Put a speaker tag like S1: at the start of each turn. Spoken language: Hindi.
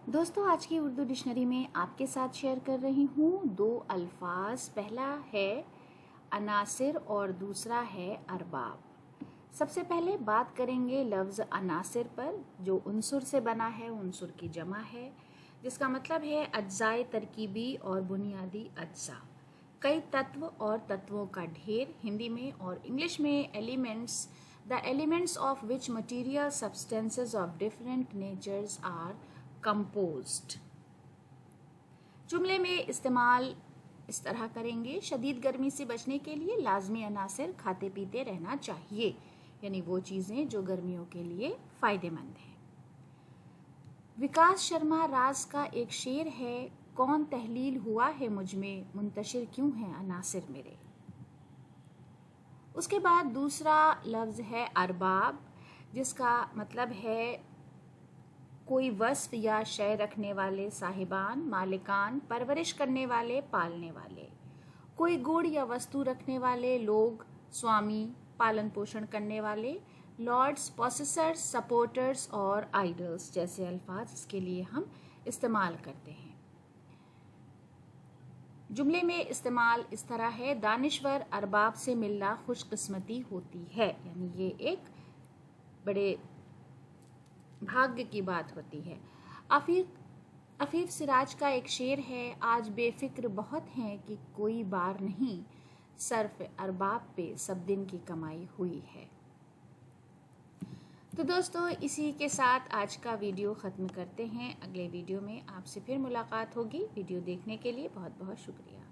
S1: दोस्तों, आज की उर्दू डिक्शनरी में आपके साथ शेयर कर रही हूँ दो अल्फाज। पहला है अनासिर और दूसरा है अरबाब। सबसे पहले बात करेंगे लफ्ज़ अनासिर पर, जो उनसुर से बना है, उनसुर की जमा है, जिसका मतलब है अज्जाए तरकीबी और बुनियादी अज्जा, कई तत्व और तत्वों का ढेर। हिंदी में और इंग्लिश में elements, the elements of which material substances of different natures are composed. जुमले में इस्तेमाल इस तरह करेंगे, शदीद गर्मी से बचने के लिए लाजमी अनासिर खाते पीते रहना चाहिए, यानी वो चीज़ें जो गर्मियों के लिए फ़ायदेमंद हैं। विकास शर्मा राज का एक शेर है, कौन तहलील हुआ है मुझ में, मुंतशिर क्यों है अनासिर मेरे। उसके बाद दूसरा लफ्ज़ है अरबाब, जिसका मतलब है कोई वस्फ या शय रखने वाले, साहिबान, मालिकान, परवरिश करने वाले, पालने वाले। कोई गुण या वस्तु रखने वाले लोग, स्वामी, पालन पोषण करने वाले, लॉर्ड्स, पोसेसर्स, सपोर्टर्स और आइडल्स जैसे अल्फाज इसके लिए हम इस्तेमाल करते हैं। जुमले में इस्तेमाल इस तरह है, दानिश्वर अरबाब से मिलना खुशकिस्मती होती है, यानी ये एक बड़े भाग्य की बात होती है। अफीफ सिराज का एक शेर है, आज बेफिक्र बहुत हैं कि कोई बार नहीं, सर्फ अरबाब पे सब दिन की कमाई हुई है। तो दोस्तों, इसी के साथ आज का वीडियो ख़त्म करते हैं। अगले वीडियो में आपसे फिर मुलाकात होगी। वीडियो देखने के लिए बहुत बहुत शुक्रिया।